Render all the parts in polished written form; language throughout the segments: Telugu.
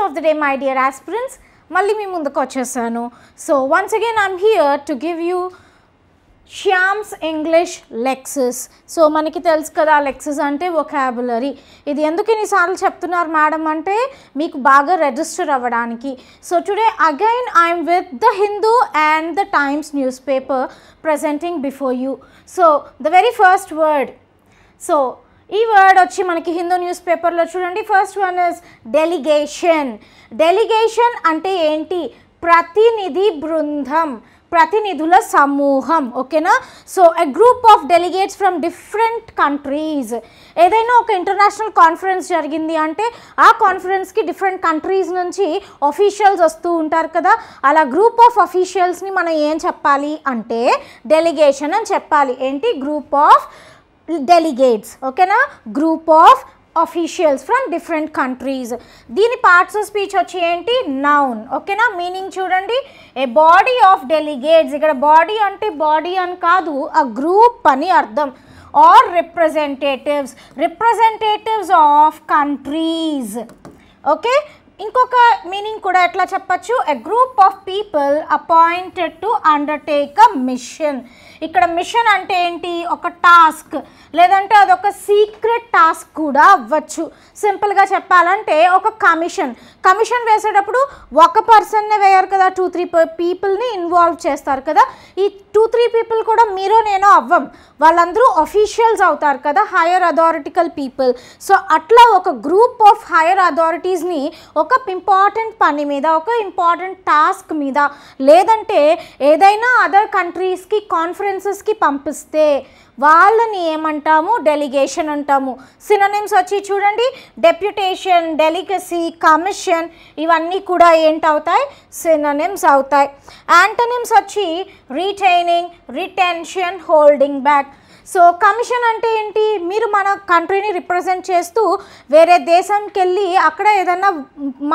of the day, my dear aspirants. Malli mee munduku vachesanu. So once again I am here to give you Shyam's English Lexis. So మనకి తెలుసు కదా లెక్సిస్ అంటే వొకాబులరీ. ఇది ఎందుకు ఇన్నిసార్లు చెప్తున్నారు మేడం అంటే మీకు బాగా రిజిస్టర్ అవ్వడానికి. So today again I'm with the Hindu and the times news paper presenting before you. So the very first word. So ఈ వర్డ్ వచ్చి మనకి హిందూ న్యూస్ పేపర్లో చూడండి. First one is delegation. Delegation అంటే ఏంటి? ప్రతినిధి బృందం, ప్రతినిధుల సమూహం. ఓకేనా? So a group of delegates from different countries. ఏదైనా ఒక ఇంటర్నేషనల్ కాన్ఫరెన్స్ జరిగింది అంటే ఆ కాన్ఫరెన్స్కి డిఫరెంట్ కంట్రీస్ నుంచి ఆఫీషియల్స్ వస్తూ ఉంటారు కదా, అలా గ్రూప్ ఆఫ్ ఆఫీషియల్స్ని మనం ఏం చెప్పాలి అంటే డెలిగేషన్ అని చెప్పాలి. ఏంటి? Group of delegates. ఓకేనా? Group of officials from different countries. దీని పార్ట్స్ ఆఫ్ స్పీచ్ వచ్చి ఏంటి? నౌన్. ఓకేనా? మీనింగ్ చూడండి, ఏ బాడీ ఆఫ్ డెలిగేట్స్. ఇక్కడ బాడీ అంటే బాడీ అని కాదు, ఆ గ్రూప్ అని అర్థం. Or representatives, representatives of countries. Okay, ఇంకొక మీనింగ్ కూడా ఎట్లా చెప్పచ్చు? A group of people appointed to undertake a mission. ఇక్కడ మిషన్ అంటే ఏంటి? ఒక టాస్క్, లేదంటే అదొక సీక్రెట్ టాస్క్ కూడా అవ్వచ్చు. సింపుల్గా చెప్పాలంటే ఒక కమిషన్. కమిషన్ వేసేటప్పుడు ఒక పర్సన్నే వేయరు కదా, 2-3 పీపుల్ని ఇన్వాల్వ్ చేస్తారు కదా. ఈ 2-3 పీపుల్ కూడా మీరు నేను అవ్వం, వాళ్ళందరూ అఫీషియల్స్ అవుతారు కదా, హైయర్ అథారిటికల్ పీపుల్. సో అట్లా ఒక గ్రూప్ ఆఫ్ హైయర్ అథారిటీస్ని ఒక ఇంపార్టెంట్ పని మీద, ఒక ఇంపార్టెంట్ టాస్క్ మీద, లేదంటే ఏదైనా అదర్ కంట్రీస్కి కాన్ఫరెన్సెస్కి పంపిస్తే వాళ్ళని ఏమంటాము? డెలిగేషన్ అంటాము. సినోనిమ్స్ వచ్చి చూడండి, డెప్యుటేషన్, డెలిగసీ, కమిషన్, ఇవన్నీ కూడా ఏంటవుతాయి? సినోనిమ్స్ అవుతాయి. యాంటోనిమ్స్ వచ్చి retaining, retention, holding back. So commission అంటే ఏంటి? మీరు మన కంట్రీని రిప్రజెంట్ చేస్తూ వేరే దేశంకి వెళ్ళి అక్కడ ఏదైనా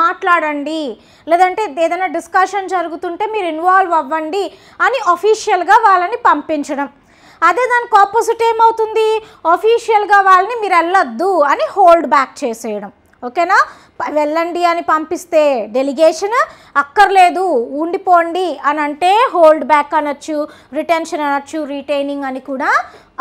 మాట్లాడండి, లేదంటే ఏదైనా డిస్కషన్ జరుగుతుంటే మీరు ఇన్వాల్వ్ అవ్వండి అని అఫీషియల్గా వాళ్ళని పంపించడం. అదే దానికి ఆపోజిట్ ఏమవుతుంది? అఫీషియల్గా వాళ్ళని మీరు వెళ్ళొద్దు అని హోల్డ్ బ్యాక్ చేసేయడం. ఓకేనా? వెళ్ళండి అని పంపిస్తే డెలిగేషన్, అక్కర్లేదు ఉండిపోండి అని అంటే హోల్డ్ బ్యాక్ అనొచ్చు, రిటెన్షన్ అనొచ్చు, రిటైనింగ్ అని కూడా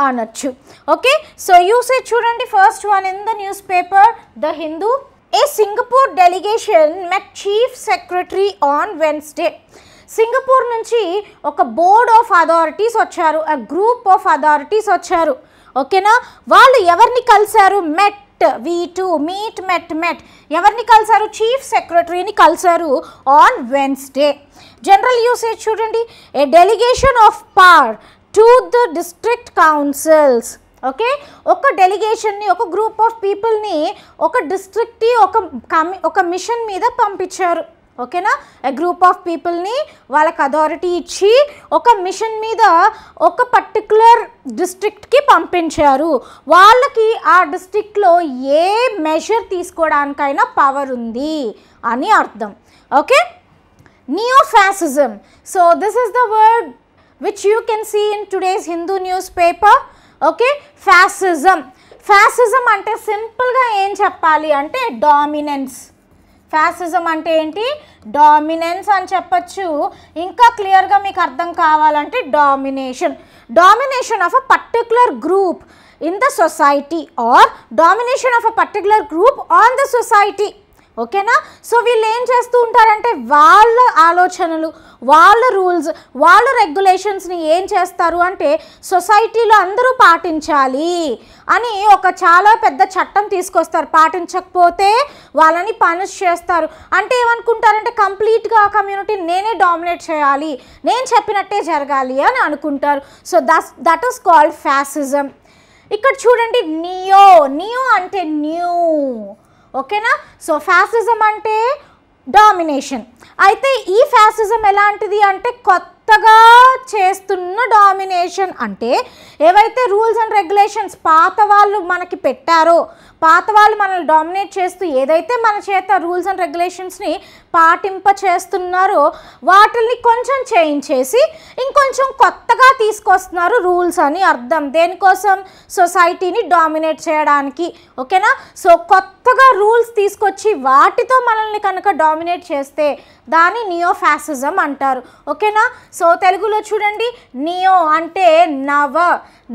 అనొచ్చు. ఓకే, సో యూసేజ్ చూడండి. First one in the news paper the Hindu. A Singapore delegation met chief secretary on Wednesday. Singapore నుంచి ఒక బోర్డ్ ఆఫ్ అథారిటీస్ వచ్చారు, ఆ గ్రూప్ ఆఫ్ అథారిటీస్ వచ్చారు. ఓకేనా? వాళ్ళు ఎవరిని కలిశారు? మెట్, V2, మీట్, మెట్. ఎవరిని కలిశారు? చీఫ్ సెక్రటరీని కలిశారు ఆన్ వెన్స్డే. జనరల్ యూసేజ్ చూడండి, a delegation of power to the district councils. Okay, ఒక డెలిగేషన్ని, ఒక గ్రూప్ ఆఫ్ పీపుల్ని ఒక డిస్ట్రిక్ట్కి ఒక మిషన్ మీద పంపించారు. ఓకేనా? ఎ గ్రూప్ ఆఫ్ పీపుల్ని వాళ్ళకి అథారిటీ ఇచ్చి ఒక మిషన్ మీద ఒక పర్టికులర్ డిస్ట్రిక్ట్కి పంపించారు. వాళ్ళకి ఆ డిస్ట్రిక్ట్లో ఏ మెజర్ తీసుకోవడానికైనా పవర్ ఉంది అని అర్థం. Okay, neofascism. So this is the word which you can see in today's Hindu newspaper. Okay, fascism. Fascism అంటే సింపుల్గా ఏం చెప్పాలి అంటే డామినెన్స్. ఫ్యాసిజం అంటే ఏంటి? డామినెన్స్ అని చెప్పచ్చు. ఇంకా క్లియర్గా మీకు అర్థం కావాలంటే domination. Domination of a particular group in the society or domination of a particular group on the society. ఓకేనా? సో వీళ్ళు ఏం చేస్తూ ఉంటారంటే వాళ్ళ ఆలోచనలు, వాళ్ళ రూల్స్, వాళ్ళ రెగ్యులేషన్స్ని ఏం చేస్తారు అంటే సొసైటీలో అందరూ పాటించాలి అని ఒక చాలా పెద్ద చట్టం తీసుకొస్తారు. పాటించకపోతే వాళ్ళని పనిష్ చేస్తారు. అంటే ఏమనుకుంటారంటే కంప్లీట్గా ఆ కమ్యూనిటీ నేనే డామినేట్ చేయాలి, నేను చెప్పినట్టే జరగాలి అని అనుకుంటారు. So that is called fascism. ఇక్కడ చూడండి, నియో అంటే న్యూ. ఓకేనా? సో ఫ్యాసిజం అంటే డామినేషన్. అయితే ఈ ఫ్యాసిజం ఎలాంటిది అంటే కొత్త కొత్తగా చేస్తున్న డామినేషన్. అంటే ఏవైతే రూల్స్ అండ్ రెగ్యులేషన్స్ పాత వాళ్ళు మనకి పెట్టారో, పాత వాళ్ళు మనల్ని డామినేట్ చేస్తూ ఏదైతే మన చేత రూల్స్ అండ్ రెగ్యులేషన్స్ని పాటింప చేస్తున్నారో వాటిని కొంచెం చేంజ్ చేసి ఇంకొంచెం కొత్తగా తీసుకొస్తున్నారు రూల్స్ అని అర్థం. దేనికోసం? సొసైటీని డామినేట్ చేయడానికి. ఓకేనా? సో కొత్తగా రూల్స్ తీసుకొచ్చి వాటితో మనల్ని కనుక డామినేట్ చేస్తే దాన్ని నియో ఫ్యాసిజం అంటారు. ఓకేనా? సో తెలుగులో చూడండి, నియో అంటే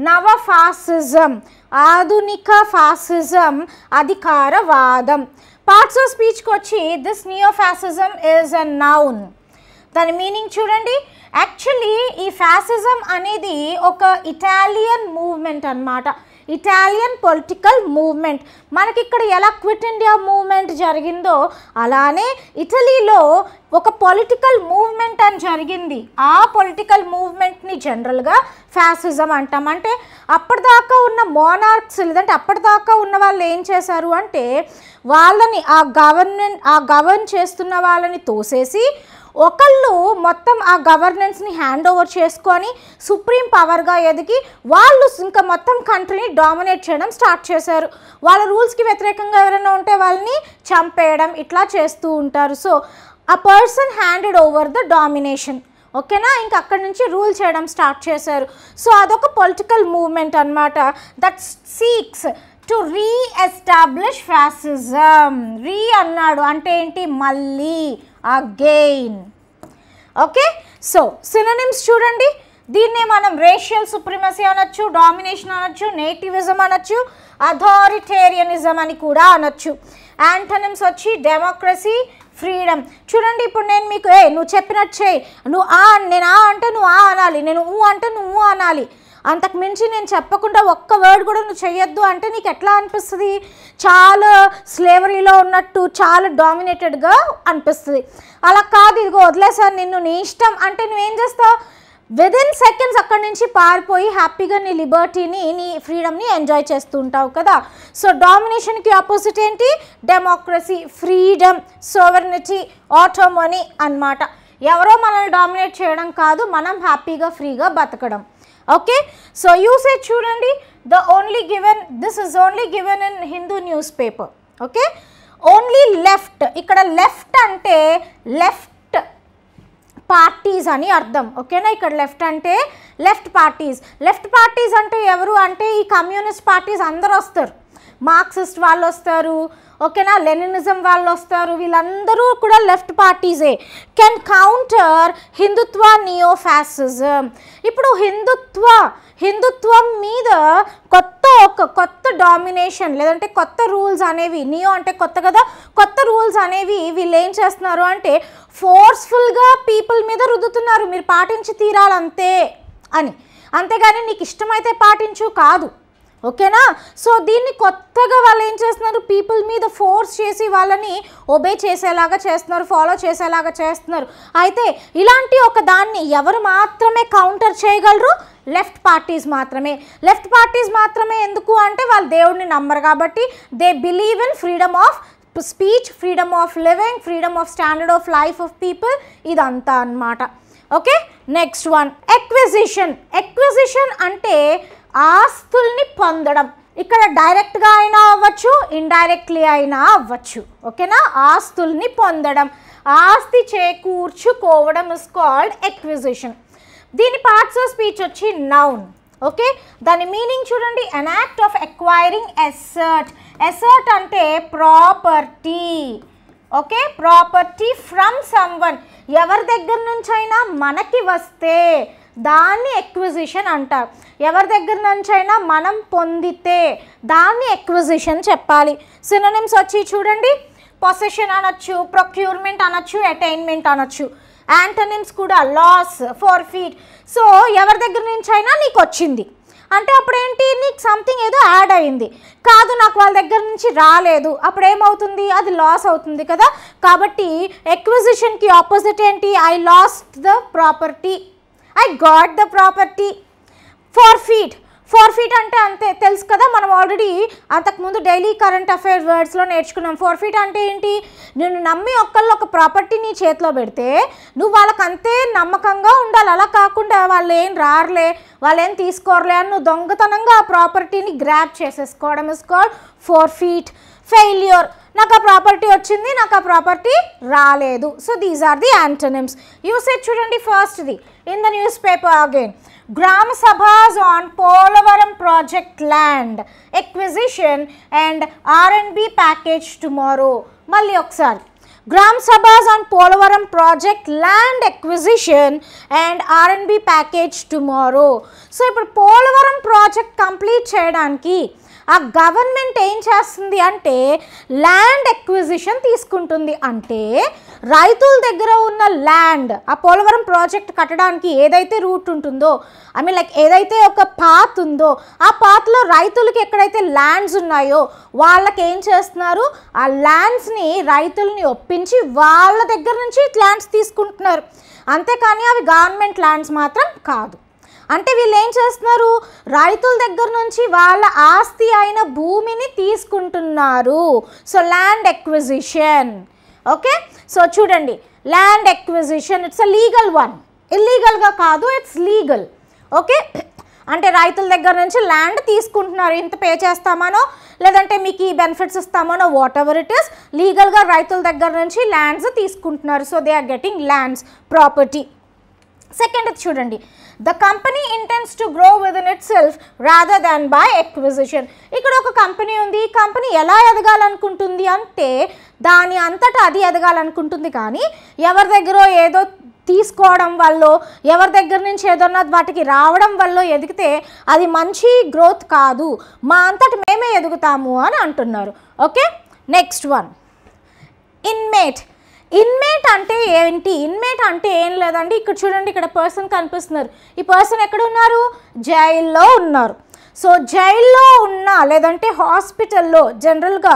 నవ ఫాసిజం, ఆధునిక ఫాసిజం, అధికారవాదం. పార్ట్స్ ఆఫ్ స్పీచ్కి వచ్చి this neo fascism is a noun. దాని మీనింగ్ చూడండి. యాక్చువల్లీ ఈ ఫ్యాసిజం అనేది ఒక ఇటాలియన్ మూవ్మెంట్ అన్నమాట, ఇటాలియన్ పొలిటికల్ మూవ్మెంట్. మనకి ఇక్కడ ఎలా క్విట్ ఇండియా మూవ్మెంట్ జరిగిందో అలానే ఇటలీలో ఒక పొలిటికల్ మూవ్మెంట్ అని జరిగింది. ఆ పొలిటికల్ మూవ్మెంట్ని జనరల్గా ఫ్యాసిజం అంటాం. అంటే అప్పటిదాకా ఉన్న మోనార్క్స్ లేదంటే అప్పటిదాకా ఉన్న వాళ్ళు ఏం చేశారు అంటే వాళ్ళని ఆ గవర్న్ చేస్తున్న వాళ్ళని తోసేసి ఒకళ్ళు మొత్తం ఆ గవర్నెన్స్ని హ్యాండ్ ఓవర్ చేసుకొని సుప్రీం పవర్గా ఎదిగి వాళ్ళు ఇంకా మొత్తం కంట్రీని డామినేట్ చేయడం స్టార్ట్ చేశారు. వాళ్ళ రూల్స్కి వ్యతిరేకంగా ఎవరైనా ఉంటే వాళ్ళని చంపేయడం ఇట్లా చేస్తూ ఉంటారు. సో ఆ person handed over the domination. ఓకేనా? ఇంకా అక్కడి నుంచి రూల్ చేయడం స్టార్ట్ చేశారు. సో అదొక పొలిటికల్ మూవ్మెంట్ అన్నమాట that seeks to reestablish fascism. Re అన్నాడు అంటే ఏంటి? మళ్ళీ, అగైన్. ఓకే? సో సినోనిమ్స్ చూడండి. దీన్నే మనం రేషియల్ సుప్రిమసీ అనొచ్చు, డామినేషన్ అనొచ్చు, నేటివిజం అనొచ్చు, అథారిటేరియనిజం అని కూడా అనొచ్చు. యాంటోనిమ్స్ వచ్చి డెమోక్రసీ, ఫ్రీడమ్. చూడండి, ఇప్పుడు నేను మీకు నువ్వు చెప్పినట్టు చేయి, నువ్వు నేను అంటే నువ్వు అనాలి, నేను ఊ అంటే నువ్వు అనాలి, అంతకు మించి నేను చెప్పకుండా ఒక్క వర్డ్ కూడా నువ్వు చెయ్యొద్దు అంటే నీకు ఎట్లా అనిపిస్తుంది? చాలా స్లేవరీలో ఉన్నట్టు, చాలా డామినేటెడ్గా అనిపిస్తుంది. అలా కాదు, ఇదిగో వదిలేసాను నిన్ను, నీ ఇష్టం అంటే నువ్వేం చేస్తావు? విదిన్ సెకండ్స్ అక్కడి నుంచి పారిపోయి హ్యాపీగా నీ లిబర్టీని, నీ ఫ్రీడమ్ని ఎంజాయ్ చేస్తూ ఉంటావు కదా. సో డామినేషన్కి ఆపోజిట్ ఏంటి? డెమోక్రసీ, ఫ్రీడమ్, సోవెర్నిటీ, ఆటోమనీ అన్నమాట. ఎవరో మనల్ని డామినేట్ చేయడం కాదు, మనం హ్యాపీగా ఫ్రీగా బతకడం. ఓకే? సో యూసేజ్ చూడండి. this is only given in Hindu newspaper. Okay? Only left. ఇక్కడ లెఫ్ట్ అంటే లెఫ్ట్ పార్టీస్ అని అర్థం. ఓకేనా? ఇక్కడ లెఫ్ట్ అంటే లెఫ్ట్ పార్టీస్ అంటే ఎవరు అంటే ఈ కమ్యూనిస్ట్ పార్టీస్ అందరూ వస్తారు, మార్క్సిస్ట్ వాళ్ళు వస్తారు, ఓకేనా, లెనినిజం వాళ్ళు వస్తారు, వీళ్ళందరూ కూడా లెఫ్ట్ పార్టీసే. Can counter Hindutva, neo fascism. ఇప్పుడు హిందుత్వం మీద కొత్త డామినేషన్ లేదంటే కొత్త రూల్స్ అనేవి, నియో అంటే కొత్త కదా, కొత్త రూల్స్ అనేవి వీళ్ళు ఏం చేస్తున్నారు అంటే ఫోర్స్ఫుల్గా పీపుల్ మీద రుద్దుతున్నారు, మీరు పాటించి తీరాలంతే అని. అంతేగాని నీకు ఇష్టమైతే పాటించు కాదు. ఓకేనా? సో దీన్ని కొత్తగా వాళ్ళు ఏం చేస్తున్నారు? పీపుల్ మీద ఫోర్స్ చేసి వాళ్ళని ఒబే చేసేలాగా చేస్తున్నారు, ఫాలో చేసేలాగా చేస్తున్నారు. అయితే ఇలాంటి ఒక దాన్ని ఎవరు మాత్రమే కౌంటర్ చేయగలరు? లెఫ్ట్ పార్టీస్ మాత్రమే. ఎందుకు అంటే వాళ్ళు దేవుడిని నమ్మరు కాబట్టి. They believe in freedom of speech, freedom of living, freedom of standard of life of people, ఇదంతా అన్నమాట. ఓకే? నెక్స్ట్ వన్, ఎక్విజిషన్ అంటే ఆస్తుల్ని పొందడం. ఇక్కడ డైరెక్ట్గా అయినా అవ్వచ్చు, ఇండైరెక్ట్లీ అయినా అవ్వచ్చు. ఓకేనా? ఆస్తుల్ని పొందడం, ఆస్తి చేకూర్చుకోవడం ఇస్ కాల్డ్ ఎక్విజిషన్. దీని పార్ట్స్ ఆఫ్ స్పీచ్ వచ్చి నౌన్. ఓకే? దాని మీనింగ్ చూడండి, an act of acquiring asset అంటే property. Okay? Property from someone, ఎవరి దగ్గర నుంచైనా మనకి వస్తే దాన్ని ఎక్విజిషన్ అంటారు. ఎవరి దగ్గర నుంచైనా మనం పొందితే దాన్ని ఎక్విజిషన్ చెప్పాలి. సినోనిమ్స్ వచ్చి చూడండి, పొసెషన్ అనొచ్చు, ప్రొక్యూర్మెంట్ అనొచ్చు, అటైన్మెంట్ అనొచ్చు. యాంటోనిమ్స్ కూడా లాస్, ఫోర్ఫీట్. సో ఎవరి దగ్గర నుంచైనా నీకు వచ్చింది అంటే అప్పుడేంటి? నీకు సంథింగ్ ఏదో యాడ్ అయింది. కాదు, నాకు వాళ్ళ దగ్గర నుంచి రాలేదు, అప్పుడు ఏమవుతుంది? అది లాస్ అవుతుంది కదా. కాబట్టి ఎక్విజిషన్కి ఆపోజిట్ ఏంటి? I last the property, I got the property. ఫోర్ఫీట్ అంటే అంతే తెలుసు కదా, మనం ఆల్రెడీ అంతకుముందు డైలీ కరెంట్ అఫైర్ వర్డ్స్లో నేర్చుకున్నాం. ఫోర్ఫీట్ అంటే ఏంటి, నేను నమ్మి ఒక్కళ్ళు ఒక ప్రాపర్టీ నీ చేతిలో పెడితే నువ్వు వాళ్ళకి అంతే నమ్మకంగా ఉండాలి. అలా కాకుండా వాళ్ళు ఏం రారులే, వాళ్ళు ఏం తీసుకోరులే అని నువ్వు దొంగతనంగా ఆ ప్రాపర్టీని గ్రాప్ చేసేసుకోవడం ఇస్ కాల్డ్ ఫోర్ఫీట్. ఫెయిల్యూర్, నాకు ఆ ప్రాపర్టీ వచ్చింది, నాకు ఆ ప్రాపర్టీ రాలేదు. So these are the antonyms. Usage చూడండి. ఫస్ట్ది in the newspaper again, Gram Sabhas on Polavaram project land acquisition and R&B package tomorrow. Malli okkasari, Gram Sabhas on Polavaram project land acquisition and R&B package tomorrow. So ఇప్పుడు పోలవరం ప్రాజెక్ట్ కంప్లీట్ చేయడానికి ఆ గవర్నమెంట్ ఏం చేస్తుంది అంటే ల్యాండ్ ఎక్విజిషన్ తీసుకుంటుంది. అంటే రైతుల దగ్గర ఉన్న ల్యాండ్, ఆ పోలవరం ప్రాజెక్ట్ కట్టడానికి ఏదైతే రూట్ ఉంటుందో, ఐ మీన్ లైక్ ఏదైతే ఒక పాత్ ఉందో, ఆ పాత్లో రైతులకి ఎక్కడైతే ల్యాండ్స్ ఉన్నాయో వాళ్ళకి ఏం చేస్తున్నారు, ఆ ల్యాండ్స్ని రైతుల్ని ఒప్పించి వాళ్ళ దగ్గర నుంచి ల్యాండ్స్ తీసుకుంటున్నారు. అంతేకాని అవి గవర్నమెంట్ ల్యాండ్స్ మాత్రం కాదు. అంటే వీళ్ళు ఏం చేస్తున్నారు, రైతుల దగ్గర నుంచి వాళ్ళ ఆస్తి అయిన భూమిని తీసుకుంటున్నారు. So land acquisition. Okay, so చూడండి, land acquisition it's a legal one, ఇల్లీగల్గా కాదు, ఇట్స్ లీగల్. ఓకే, అంటే రైతుల దగ్గర నుంచి ల్యాండ్ తీసుకుంటున్నారు, ఇంత పే చేస్తామనో లేదంటే మీకు ఈ బెనిఫిట్స్ ఇస్తామనో వాట్ ఎవర్ ఇట్ ఇస్, లీగల్గా రైతుల దగ్గర నుంచి ల్యాండ్స్ తీసుకుంటున్నారు. So they are getting lands, property. Second చూడండి, the company intends to grow within itself rather than by acquisition. ఇక్కడ ఒక కంపెనీ ఉంది, ఈ కంపెనీ ఎలా ఎదగాలనుకుంటుంది అంటే దాని అంతటా అది ఎదగాలనుకుంటుంది. కానీ ఎవరి దగ్గర ఏదో తీసుకోవడం వల్ల, ఎవరి దగ్గర నుంచి ఏదన్నా వాటికి రావడం వల్ల ఎదిగితే అది మంచి గ్రోత్ కాదు, మా అంతటి మేమే ఎదుగుతాము అని అంటున్నారు. Okay, next one, inmate. Inmate అంటే ఏంటి, ఇన్మేట్ అంటే ఏం లేదండి, ఇక్కడ చూడండి, ఇక్కడ పర్సన్ కనిపిస్తున్నారు. ఈ పర్సన్ ఎక్కడ ఉన్నారు, జైల్లో ఉన్నారు. సో జైల్లో ఉన్న లేదంటే హాస్పిటల్లో జనరల్గా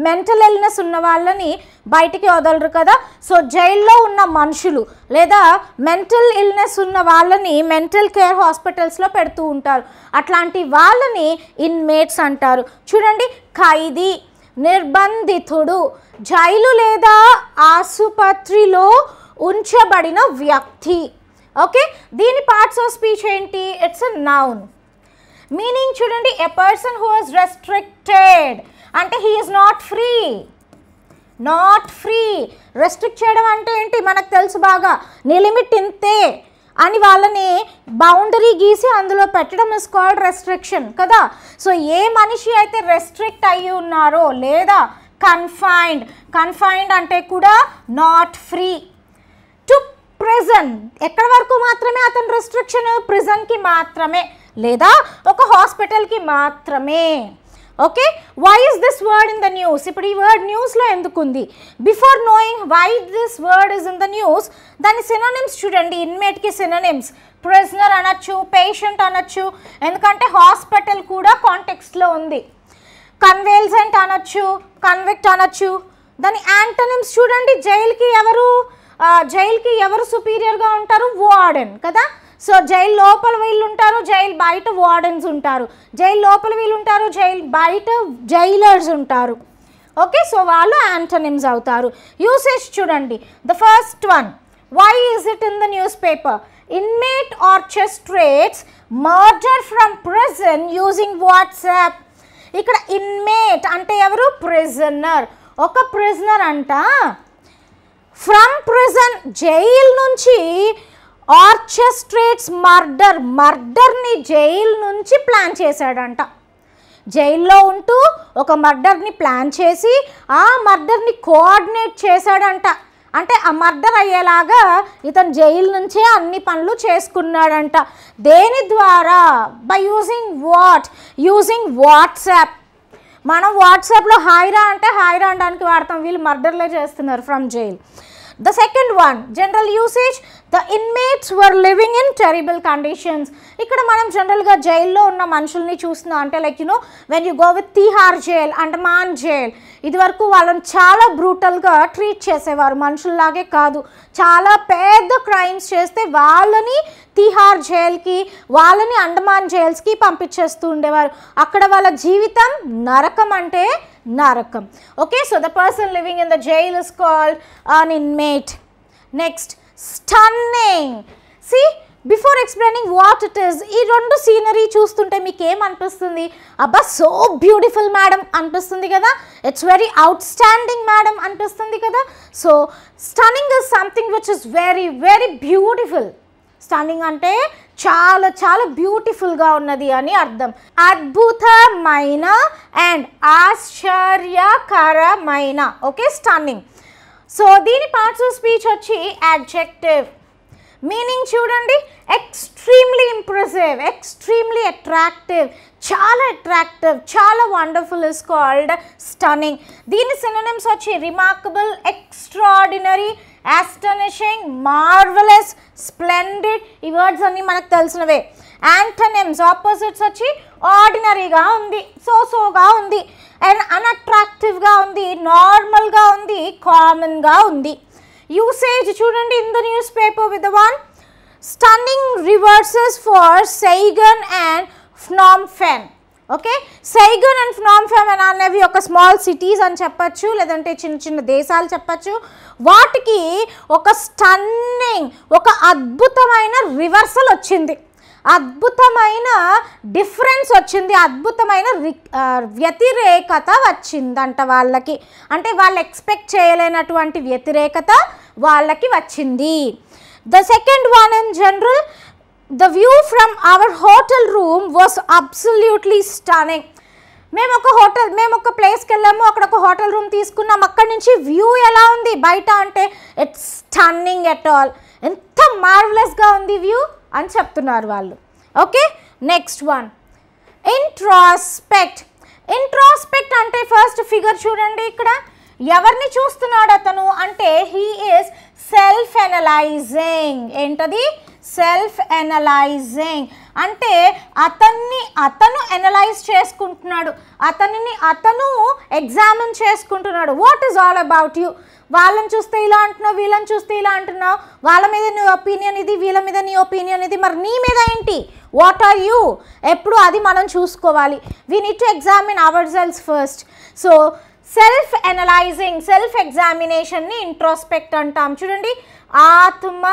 మెంటల్ ఇల్నెస్ ఉన్న వాళ్ళని బయటికి వదలరు కదా. సో జైల్లో ఉన్న మనుషులు లేదా మెంటల్ ఇల్నెస్ ఉన్న వాళ్ళని మెంటల్ కేర్ హాస్పిటల్స్లో పెడుతూ ఉంటారు. అట్లాంటి వాళ్ళని ఇన్మేట్స్ అంటారు. చూడండి, ఖైదీ, నిర్బంధితుడు, జైలు లేదా ఆసుపత్రిలో ఉంచబడిన వ్యక్తి. ఓకే, దీని పార్ట్స్ ఆఫ్ స్పీచ్ ఏంటి, ఇట్స్ ఎ నౌన్. మీనింగ్ చూడండి, a person who is restricted అంటే he is not free. Not free, restrict చేయడం అంటే ఏంటి మనకు తెలుసు బాగా, నీ లిమిట్ ఇంతే అని వాళ్ళని బౌండరీ గీసి అందులో పెట్టడం ఇస్ కాల్డ్ రెస్ట్రిక్షన్ కదా. సో ఏ మనిషి అయితే రెస్ట్రిక్ట్ అయ్యి ఉన్నారో లేదా కన్ఫైన్డ్, కన్ఫైన్డ్ అంటే కూడా నాట్ ఫ్రీ. టు ప్రిజన్, ఎక్కడి వరకు మాత్రమే అతని రెస్ట్రిక్షన్, ప్రిజన్కి మాత్రమే లేదా ఒక హాస్పిటల్కి మాత్రమే. Okay, why is this word in the news? ఇప్పుడు ఈ వర్డ్ న్యూస్లో ఎందుకు ఉంది? Before knowing why this word is in the news, దాని సినోనిమ్స్ చూడండి. ఇన్మేట్కి సినోనిమ్స్ ప్రిజనర్ అనొచ్చు, పేషెంట్ అనొచ్చు, ఎందుకంటే హాస్పిటల్ కూడా కాంటెక్స్ట్లో ఉంది. కన్వేల్సెంట్ అనొచ్చు, కన్విక్ట్ అనొచ్చు. దాని యాంటోనిమ్స్ చూడండి, జైలుకి ఎవరు సుపీరియర్గా ఉంటారు, వార్డెన్ కదా. సో జైలు లోపల వీళ్ళు ఉంటారు, జైలు బయట వార్డెన్స్ ఉంటారు. జైలు లోపల వీళ్ళు ఉంటారు, జైలు బయట జైలర్స్ ఉంటారు. ఓకే, సో వాళ్ళు యాంటోనిమ్స్ అవుతారు. యూసేజ్ చూడండి, the first one, why is it in the newspaper? Inmate orchestrates murder from prison using WhatsApp. ఇక్కడ ఇన్మేట్ అంటే ఎవరు, ప్రిజనర్. ఒక ప్రిజనర్ అంట ఫ్రమ్ ప్రిజన్, జైల్ నుంచి ఆర్కెస్ట్రేట్స్ మర్డర్, మర్డర్ని జైలు నుంచి ప్లాన్ చేశాడంట. జైల్లో ఉంటూ ఒక మర్డర్ని ప్లాన్ చేసి ఆ మర్డర్ని కోఆర్డినేట్ చేశాడంట. అంటే ఆ మర్డర్ అయ్యేలాగా ఇతను జైలు నుంచే అన్ని పనులు చేసుకున్నాడంట. దేని ద్వారా? By using WhatsApp. మనం వాట్సాప్లో హాయిరా అంటే హాయిరా అనడానికి వాడతాం, వీళ్ళు మర్డర్లే చేస్తున్నారు from jail. The second one, general usage, the inmates were living in terrible conditions. ఇక్కడ మనం జనరల్గా జైల్లో ఉన్న మనుషుల్ని చూస్తున్నాం. అంటే like when you go with Tihar jail, Andaman jail, ఇదివరకు వాళ్ళని చాలా బ్రూటల్గా ట్రీట్ చేసేవారు, మనుషుల్లాగే కాదు. చాలా పెద్ద క్రైమ్స్ చేస్తే వాళ్ళని తిహార్ జైల్కి, వాళ్ళని అండమాన్ జైల్స్కి పంపించేస్తూ ఉండేవారు. అక్కడ వాళ్ళ జీవితం నరకం అంటే నరకం. Okay, so the person living in the jail is called an inmate. Next, stunning. See, before explaining what it is, ఈ రెండు సీనరీ చూస్తుంటే మీకు ఏమనిపిస్తుంది? అబ్బా సో బ్యూటిఫుల్ మేడం అనిపిస్తుంది కదా, it's very out standing madam అనిపిస్తుంది కదా. So stunning is something which is very very beautiful. Stunning అంటే చాలా చాలా బ్యూటిఫుల్గా ఉన్నది అని అర్థం. అద్భుతమైన అండ్ ఆశ్చర్యకరమైన. Okay, stunning. సో దీని పార్ట్స్ ఆఫ్ స్పీచ్ వచ్చి అడ్జెక్టివ్. మీనింగ్ చూడండి, ఎక్స్ట్రీమ్లీ ఇంప్రెసివ్, ఎక్స్ట్రీమ్లీ అట్రాక్టివ్, చాలా అట్రాక్టివ్, చాలా వండర్ఫుల్ ఇస్ కాల్డ్ స్టన్నింగ్. దీని సినోనిమ్స్ వచ్చి రిమార్కబుల్, ఎక్స్ట్రాడినరీ, ఆస్టనిషింగ్, మార్వెలస్, స్ప్లెండిడ్. ఈ వర్డ్స్ అన్నీ మనకు తెలిసినవే. యాంటనిమ్స్, ఆపోజిట్స్ వచ్చి ఆర్డినరీగా ఉంది, సోగా ఉంది, అండ్ అన్అట్రాక్టివ్గా ఉంది, నార్మల్గా ఉంది, కామన్గా ఉంది. యూసేజ్ చూడండి, in the newspaper with the one stunning reverses for Saigon and Phnom Penh. Okay, Saigon and Phnom Penh అనేవి ఒక స్మాల్ సిటీస్ అని చెప్పచ్చు, లేదంటే చిన్న చిన్న దేశాలు చెప్పచ్చు. వాటికి ఒక స్టన్నింగ్, ఒక అద్భుతమైన రివర్సల్ వచ్చింది, అద్భుతమైన డిఫరెన్స్ వచ్చింది, అద్భుతమైన వ్యతిరేకత వచ్చిందంట వాళ్ళకి. అంటే వాళ్ళు ఎక్స్పెక్ట్ చేయలేనటువంటి వ్యతిరేకత వాళ్ళకి వచ్చింది. The second one in general, the view from our hotel room was absolutely stunning. మేము ఒక ప్లేస్కి వెళ్ళాము, అక్కడ ఒక హోటల్ రూమ్ తీసుకున్నాం, అక్కడి నుంచి వ్యూ ఎలా ఉంది బయట అంటే ఇట్స్ స్టన్నింగ్ ఎట్ ఆల్, ఎంత మార్వెలస్గా ఉంది వ్యూ అని చెప్తున్నారు వాళ్ళు. Okay, next one introspect. Introspect అంటే ఫస్ట్ ఫిగర్ చూడండి, ఇక్కడ ఎవరిని చూస్తున్నాడు అతను అంటే హీ ఈస్ సెల్ఫ్ ఎనలైజింగ్. ఏంటది? సెల్ఫ్ ఎనలైజింగ్ అంటే అతను ఎనలైజ్ చేసుకుంటున్నాడు, అతను ఎగ్జామిన్ చేసుకుంటున్నాడు. What is all about you? వాళ్ళని చూస్తే ఇలా అంటున్నావు, వీళ్ళని చూస్తే ఇలా అంటున్నావు, వాళ్ళ మీద నీ ఒపీనియన్ ఇది, వీళ్ళ మీద నీ ఒపీనియన్ ఇది, మరి నీ మీద ఏంటి? What are you? ఎప్పుడు అది మనం చూసుకోవాలి. We need to examine ourselves first. So self analysing, self ఎగ్జామినేషన్ని ఇంట్రోస్పెక్ట్ అంటాం. చూడండి, ఆత్మ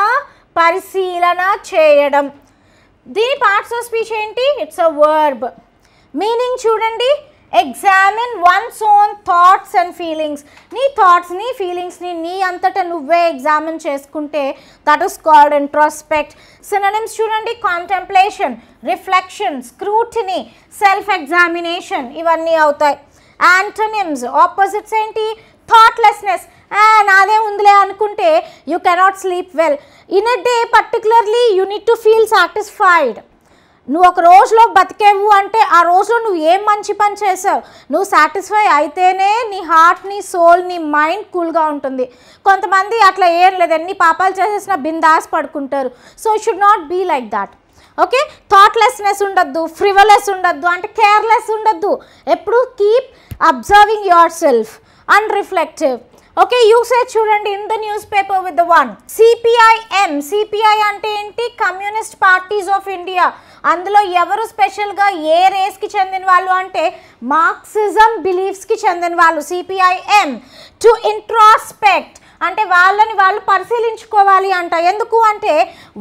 పరిశీలన చేయడం. దీని పార్ట్స్ ఆఫ్ స్పీచ్ ఏంటి? It's a verb. మీనింగ్ చూడండి, examine one's own thoughts and feelings. నీ థాట్స్ని, ఫీలింగ్స్ని నీ అంతటా నువ్వే ఎగ్జామిన్ చేసుకుంటే that is called introspect. Synonyms చూడండి, contemplation, reflection, scrutiny, self examination, ఇవన్నీ అవుతాయి. యాంటోనిమ్స్, ఆపోజిట్స్ ఏంటి? థాట్లెస్నెస్, నాదే ఉందిలే అనుకుంటే you cannot sleep well. In a day particularly you need to feel satisfied. నువ్వు ఒక రోజులో బతికేవు అంటే ఆ రోజులో నువ్వు ఏం మంచి పని చేసావు, నువ్వు సాటిస్ఫై అయితేనే నీ హార్ట్, నీ సోల్, నీ మైండ్ కూల్గా ఉంటుంది. కొంతమంది అట్లా ఏం లేదు, ఎన్ని పాపాలు చేసేసినా బిందాస్ పడుకుంటారు. So it should not be like that. Okay, thoughtlessness ఉండద్దు, ఫ్రివలెస్ ఉండద్దు, అంటే కేర్లెస్ ఉండద్దు. ఎప్పుడు keep observing yourself, unreflective. Okay, usage చూడండి, in the newspaper with the one CPIM. CPI అంటే ఏంటి? Communist parties of India. అందులో ఎవరు స్పెషల్గా ఏ రేస్కి చెందిన వాళ్ళు అంటే మార్క్సిజం బిలీఫ్స్కి చెందిన వాళ్ళు. సిపిఐఎం టు ఇంట్రాస్పెక్ట్ అంటే వాళ్ళని వాళ్ళు పరిశీలించుకోవాలి అంట. ఎందుకు అంటే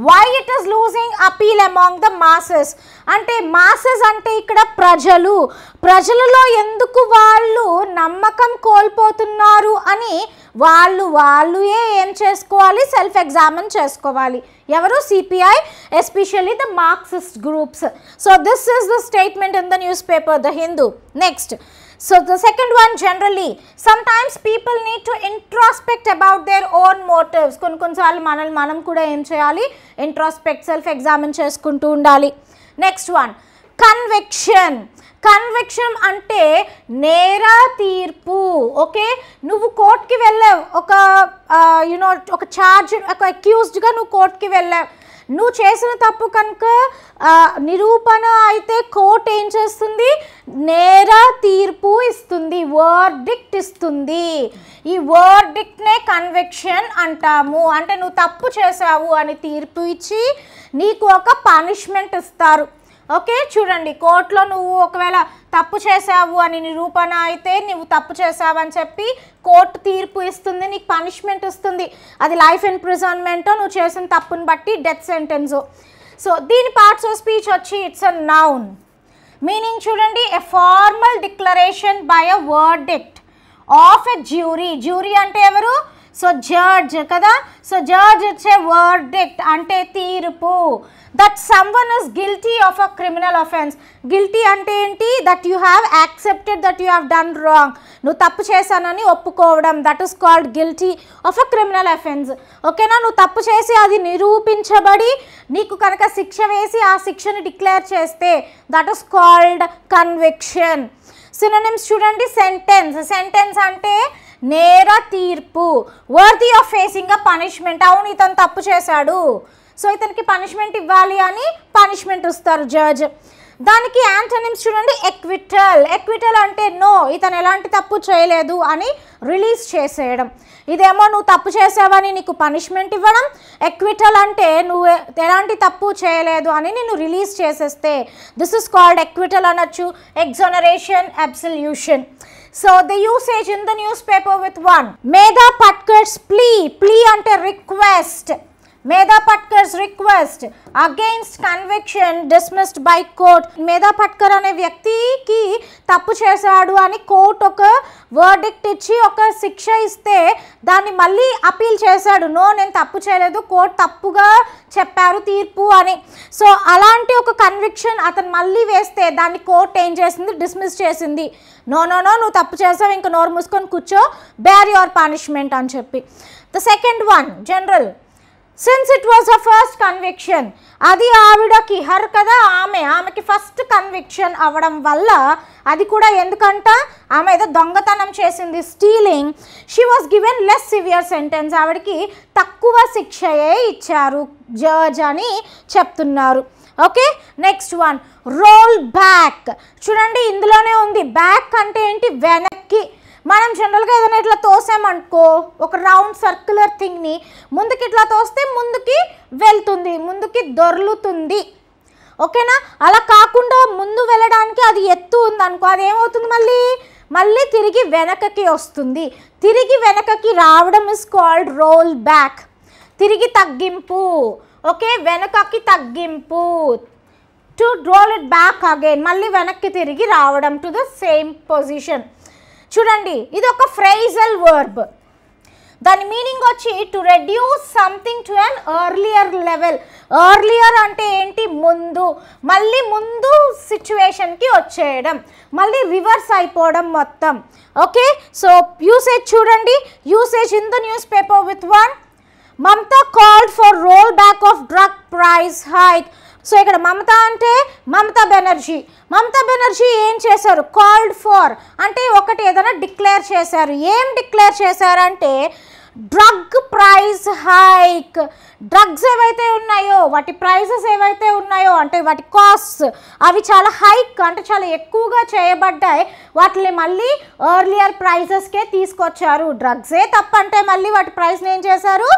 why it is losing appeal among the masses. అంటే మాసెస్ అంటే ఇక్కడ ప్రజలలో ఎందుకు వాళ్ళు నమ్మకం కోల్పోతున్నారు అని వాళ్ళే ఏం చేసుకోవాలి? సెల్ఫ్ ఎగ్జామిన్ చేసుకోవాలి. ఎవరు? CPI, especially the Marxist groups. So this is the statement in the news paper the Hindu. Next, so the second one, generally sometimes people need to introspect about their own motives. కొన్నిసార్లు మనం కూడా ఏం చేయాలి? ఇంట్రోస్పెక్ట్, సెల్ఫ్ ఎగ్జామిన్ చేసుకుంటూ ఉండాలి. Next one conviction. కన్విక్షన్ అంటే నేర తీర్పు. ఓకే, నువ్వు కోర్టుకి వెళ్ళావు, ఒక ఒక ఛార్జ్, ఒక అక్యూజ్డ్గా నువ్వు కోర్టుకి వెళ్ళావు. నువ్వు చేసిన తప్పు కనుక నిరూపణ అయితే కోర్టు ఏం చేస్తుంది, నేర తీర్పు ఇస్తుంది, వర్డిక్ట్ ఇస్తుంది. ఈ వర్డిక్ట్నే కన్విక్షన్ అంటాము. అంటే నువ్వు తప్పు చేసావు అని తీర్పు ఇచ్చి నీకు ఒక పనిష్మెంట్ ఇస్తారు. ఓకే, చూడండి, కోర్టులో నువ్వు ఒకవేళ తప్పు చేసావు అని నిరూపణ అయితే నువ్వు తప్పు చేసావని చెప్పి కోర్టు తీర్పు ఇస్తుంది, నీకు పనిష్మెంట్ ఇస్తుంది. అది లైఫ్ ఇంప్రిజన్మెంటో, నువ్వు చేసిన తప్పుని బట్టి డెత్ సెంటెన్సో. సో దీని పార్ట్స్ ఆఫ్ స్పీచ్ వచ్చి ఇట్స్ అ నౌన్. మీనింగ్ చూడండి, ఎ formal declaration by a verdict of a jury. Jury అంటే ఎవరు? సో జడ్జ్ కదా. సో జడ్జ్ ఇచ్చే వర్డిక్ట్ అంటే తీర్పు. That someone is guilty of a criminal offence. Guilty అంటే ఏంటి? That you have accepted that you have done wrong. నువ్వు తప్పు చేశానని ఒప్పుకోవడం, that is called guilty of a criminal offence. ఓకేనా, నువ్వు తప్పు చేసి అది నిరూపించబడి నీకు కనుక శిక్ష వేసి ఆ శిక్షని డిక్లేర్ చేస్తే that is called conviction. Synonyms చూడండి, సెంటెన్స్. సెంటెన్స్ అంటే నేర తీర్పు. Worthy of facing a punishment. అవును, ఇతను తప్పు చేశాడు, సో ఇతనికి పనిష్మెంట్ ఇవ్వాలి అని పనిష్మెంట్ ఇస్తారు జడ్జ్. దానికి యాంటోనిమ్స్ చూడండి, ఎక్విటల్. ఎక్విటల్ అంటే నో, ఇతను ఎలాంటి తప్పు చేయలేదు అని రిలీజ్ చేసేయడం. ఇదేమో నువ్వు తప్పు చేసావని నీకు పనిష్మెంట్ ఇవ్వడం. ఎక్విటల్ అంటే నువ్వు ఎలాంటి తప్పు చేయలేదు అని నిన్ను రిలీజ్ చేసేస్తే దిస్ ఇస్ కాల్డ్ ఎక్విటల్ అనొచ్చు. ఎగ్జోనరేషన్, అబ్సల్యూషన్. So the usage in the newspaper with one. Medha Patkar's plea. Plea ante request. Medha Patkar's request against conviction dismissed by court. Medha Patkar అనే వ్యక్తికి తప్పు చేశాడు అని కోర్టు ఒక వర్డిక్ట్ ఇచ్చి ఒక శిక్ష ఇస్తే దాన్ని మళ్ళీ అపీల్ చేశాడు. నో, నేను తప్పు చేయలేదు, కోర్టు తప్పుగా చెప్పారు తీర్పు అని. సో అలాంటి ఒక కన్విక్షన్ అతను మళ్ళీ వేస్తే దాన్ని కోర్టు ఏం చేసింది, డిస్మిస్ చేసింది. నో నో నో, నువ్వు తప్పు చేసావు, ఇంకా నోరు మూసుకొని కూర్చో, బేర్ యువర్ పనిష్మెంట్ అని చెప్పి. The second one, general. Since it was her first conviction. అది ఆవిడకి, హర్ కదా, ఆమెకి ఫస్ట్ కన్విక్షన్ అవ్వడం వల్ల, అది కూడా ఎందుకంట, ఆమె ఏదో దొంగతనం చేసింది, stealing, she was given less severe sentence. ఆవిడకి తక్కువ శిక్షయే ఇచ్చారు జడ్జ్ అని చెప్తున్నారు. Okay, next one, roll back. చూడండి, ఇందులోనే ఉంది. బ్యాక్ అంటే ఏంటి? వెనక్కి. మనం జనరల్గా ఏదైనా ఇట్లా తోసామనుకో, ఒక రౌండ్ సర్క్యులర్ థింగ్ని ముందుకి ఇట్లా తోస్తే ముందుకి వెళ్తుంది, ముందుకి దొర్లుతుంది. ఓకేనా, అలా కాకుండా ముందు వెళ్ళడానికి అది ఎత్తు ఉందనుకో, అది ఏమవుతుంది, మళ్ళీ తిరిగి వెనకకి వస్తుంది. తిరిగి వెనకకి రావడం ఇస్ కాల్డ్ రోల్ బ్యాక్. తిరిగి తగ్గింపు. ఓకే, వెనకకి తగ్గింపు. To roll it back again, మళ్ళీ వెనక్కి తిరిగి రావడం, టు ద సేమ్ పొజిషన్. చూడండి, ఇది ఒక ఫ్రేజల్ వర్బ్. దాని మీనింగ్ వచ్చి to reduce something to an earlier level. Earlier అంటే ఏంటి? ముందు. మళ్ళీ ముందు సిచ్యువేషన్కి వచ్చేయడం, మళ్ళీ రివర్స్ అయిపోవడం మొత్తం. ఓకే, సో యూసేజ్ చూడండి. Usage in the newspaper with one. Mamata called for roll back of drug price hike. So ఇక్కడ మమతా అంటే మమతా బెనర్జీ. మమతా బెనర్జీ ఏం చేశారు? కాల్డ్ ఫర్ అంటే ఒకటి ఏదైనా డిక్లేర్ చేశారు. ఏం డిక్లేర్ చేశారంటే డ్రగ్ ప్రైస్ హైక్. డ్రగ్స్ ఏవైతే ఉన్నాయో వాటి ప్రైసెస్ ఏవైతే ఉన్నాయో అంటే వాటి కాస్ట్స్ అవి చాలా హైక్ అంటే చాలా ఎక్కువగా చేయబడ్డాయి. వాటిని మళ్ళీ ఎర్లియర్ ప్రైసెస్కే తీసుకొచ్చారు. డ్రగ్సే తప్పంటే మళ్ళీ వాటి ప్రైస్ని ఏం చేశారు?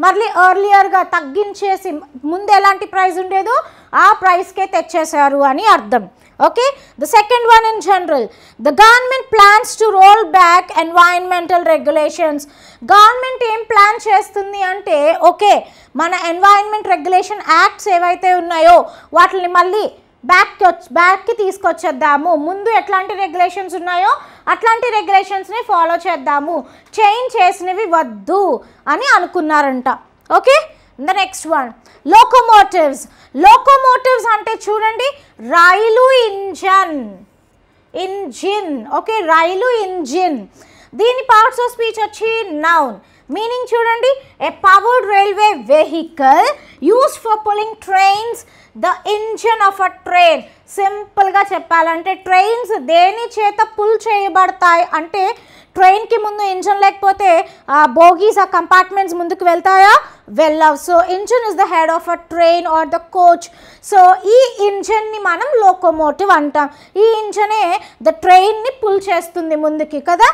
మళ్ళీ ఎర్లియర్గా తగ్గించేసి ముందు ఎలాంటి ప్రైస్ ఉండేదో ఆ ప్రైస్కే తెచ్చేశారు అని అర్థం. Okay, the second one in general, the government plans to roll back environmental regulations. Government ఏం ప్లాన్ చేస్తుంది అంటే ఓకే మన ఎన్వైరన్మెంట్ రెగ్యులేషన్ యాక్ట్స్ ఏవైతే ఉన్నాయో వాటిని మళ్ళీ బ్యాక్కి తీసుకొచ్చేద్దాము. ముందు ఎట్లాంటి రెగ్యులేషన్స్ ఉన్నాయో అట్లాంటి రెగ్యులేషన్స్ని ఫాలో చేద్దాము, చేంజ్ చేసినవి వద్దు అని అనుకున్నారంట. Okay, the next one, locomotives. Locomotives అంటే చూడండి రైలు ఇంజిన్. ఓకే, రైలు ఇంజిన్. దీని పార్ట్స్ ఆఫ్ స్పీచ్ వచ్చి నౌన్. మీనింగ్ చూడండి, a powered railway vehicle used for pulling trains, the engine of a train. సింపుల్గా చెప్పాలంటే ట్రైన్స్ దేని చేత పుల్ చేయబడతాయి అంటే ట్రైన్కి ముందు ఇంజన్ లేకపోతే ఆ బోగీస్ ఆ కంపార్ట్మెంట్స్ ముందుకు వెళ్తాయా? వెళ్ళవు. So engine is the head of a train or the coach. So ఈ ఇంజన్ని మనం లోకోమోటివ్ అంటాం. ఈ ఇంజనే ద ట్రైన్ని పుల్ చేస్తుంది ముందుకి కదా.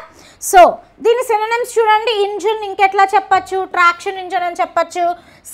సో దీని సినోనిమ్స్ చూడండి, ఇంజన్ ఇంకెట్లా చెప్పచ్చు? ట్రాక్షన్ ఇంజన్ అని చెప్పచ్చు,